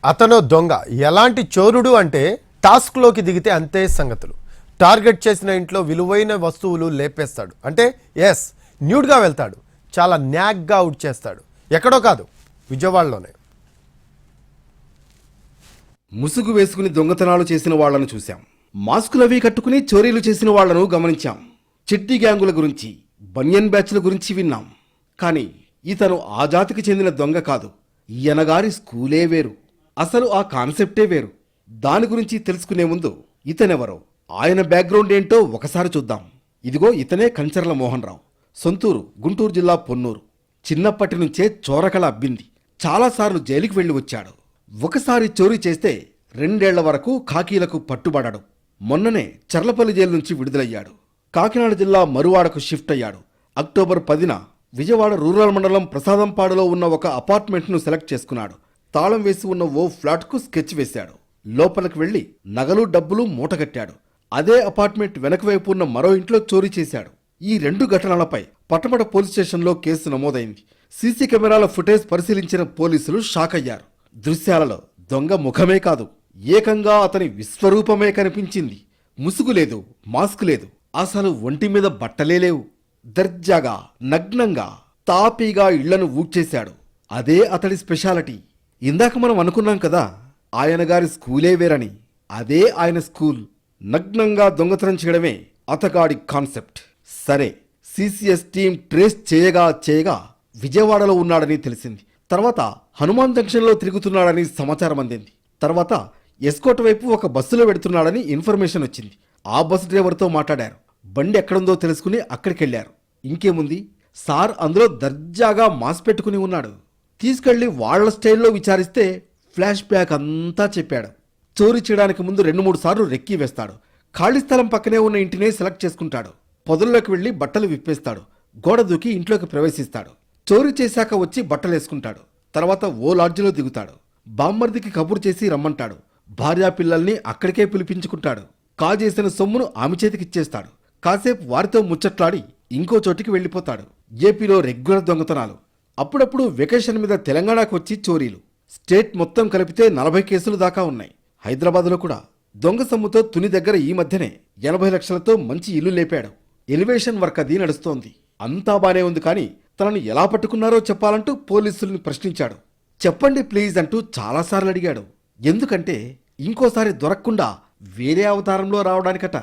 అతను దొంగ ఎలాంటి చోరుడు అంటే టాస్క్లోకి దిగితే అంతే సంగతులు. టార్గెట్ చేసిన ఇంట్లో విలువైన వస్తువులు లేపేస్తాడు. అంటే ఎస్, న్యూడ్గా వెళ్తాడు. చాలా న్యాగ్గా అవుట్ చేస్తాడు. ఎక్కడో కాదు, విజయవాడలోనే. ముసుగు వేసుకుని దొంగతనాలు చేసిన వాళ్లను చూశాం. మాస్కులవి కట్టుకుని చోరీలు చేసిన వాళ్లను గమనించాం. చిట్టి గ్యాంగుల గురించి, బనియన్ బ్యాచ్ల గురించి విన్నాం. కానీ ఇతను ఆ జాతికి చెందిన దొంగ కాదు. ఈయనగారి స్కూలే వేరు. అసలు ఆ కాన్సెప్టే వేరు. దాని గురించి తెలుసుకునే ముందు ఇతనెవరో, ఆయన బ్యాక్గ్రౌండ్ ఏంటో ఒకసారి చూద్దాం. ఇదిగో ఇతనే కంచర్ల మోహన్ రావు. సొంతూరు గుంటూరు జిల్లా పొన్నూరు. చిన్నప్పటి నుంచే చోరకళ అబ్బింది. చాలాసార్లు జైలుకి వెళ్లి వచ్చాడు. ఒకసారి చోరీ చేస్తే 2 ఏళ్ల వరకు ఖాకీలకు పట్టుబడాడు. మొన్ననే చర్లపల్లి జైలు నుంచి విడుదలయ్యాడు. కాకినాడ జిల్లా మరువాడకు షిఫ్ట్ అయ్యాడు. అక్టోబర్ 10న విజయవాడ రూరల్ మండలం ప్రసాదంపాడులో ఉన్న ఒక అపార్ట్మెంట్ను సెలెక్ట్ చేసుకున్నాడు. తాళం వేసి ఉన్న ఓ ఫ్లాట్కు స్కెచ్ వేశాడు. లోపలికి వెళ్లి నగలు డబ్బులు మూటగట్టాడు. అదే అపార్ట్మెంట్ వెనక వైపు ఉన్న మరో ఇంట్లో చోరీ చేశాడు. ఈ 2 ఘటనలపై పట్టమట పోలీస్ స్టేషన్లో కేసు నమోదైంది. సీసీ కెమెరాల ఫుటేజ్ పరిశీలించిన పోలీసులు షాక్ అయ్యారు. దృశ్యాలలో దొంగ ముఖమే కాదు, ఏకంగా అతని విశ్వరూపమే కనిపించింది. ముసుగు లేదు, మాస్క్ లేదు, అసలు ఒంటి మీద బట్టలే లేవు. దర్జాగా, నగ్నంగా, తాపీగా ఇళ్లను ఊడ్చేశాడు. అదే అతడి స్పెషాలిటీ. ఇందాక మనం అనుకున్నాం కదా, ఆయన గారి స్కూలే వేరని. అదే ఆయన స్కూల్. నగ్నంగా దొంగతనం చేయడమే అతగాడి కాన్సెప్ట్. సరే, సిసిఎస్ టీం ట్రేస్ చేయగా విజయవాడలో ఉన్నాడని తెలిసింది. తర్వాత హనుమాన్ జంక్షన్లో తిరుగుతున్నాడని సమాచారం అందింది. తర్వాత ఎస్కోట్ వైపు ఒక బస్సులో వెడుతున్నాడని ఇన్ఫర్మేషన్ వచ్చింది. ఆ బస్సు డ్రైవర్తో మాట్లాడారు. బండి ఎక్కడుందో తెలుసుకుని అక్కడికెళ్లారు. ఇంకేముంది, సార్ అందులో దర్జాగా మాస్ పెట్టుకుని ఉన్నాడు. తీసుకెళ్లి వాళ్ల స్టైల్లో విచారిస్తే ఫ్లాష్ బ్యాక్ అంతా చెప్పాడు. చోరీ చేయడానికి ముందు 2-3 సార్లు రెక్కీ వేస్తాడు. ఖాళీ స్థలం పక్కనే ఉన్న ఇంటినే సెలెక్ట్ చేసుకుంటాడు. పొదల్లోకి వెళ్లి బట్టలు విప్పేస్తాడు. గోడ దూకి ఇంట్లోకి ప్రవేశిస్తాడు. చోరీ చేశాక వచ్చి బట్టలేసుకుంటాడు. తర్వాత ఓ లాడ్జిలో దిగుతాడు. బామ్మర్దికి కబురు చేసి రమ్మంటాడు. భార్యా పిల్లల్ని అక్కడికే పిలిపించుకుంటాడు. కాజేసిన సొమ్మును ఆమె చేతికిచ్చేస్తాడు. కాసేపు వారితో ముచ్చట్లాడి ఇంకో చోటికి వెళ్లిపోతాడు. ఏపీలో రెగ్యులర్ దొంగతనాలు. అప్పుడప్పుడు వెకేషన్ మీద తెలంగాణకు వచ్చి చోరీలు. స్టేట్ మొత్తం కలిపితే 40 కేసులు దాకా ఉన్నాయి. హైదరాబాద్లో కూడా దొంగ సొమ్ముతో తుని దగ్గర ఈ మధ్యనే 80 లక్షలతో మంచి ఇల్లు లేపాడు. ఎలివేషన్ వర్క్ అది నడుస్తోంది. అంతా బానే ఉంది. కానీ తనను ఎలా పట్టుకున్నారో చెప్పాలంటూ పోలీసుల్ని ప్రశ్నించాడు. చెప్పండి ప్లీజ్ అంటూ చాలాసార్లు అడిగాడు. ఎందుకంటే ఇంకోసారి దొరక్కుండా వేరే అవతారంలో రావడానికట.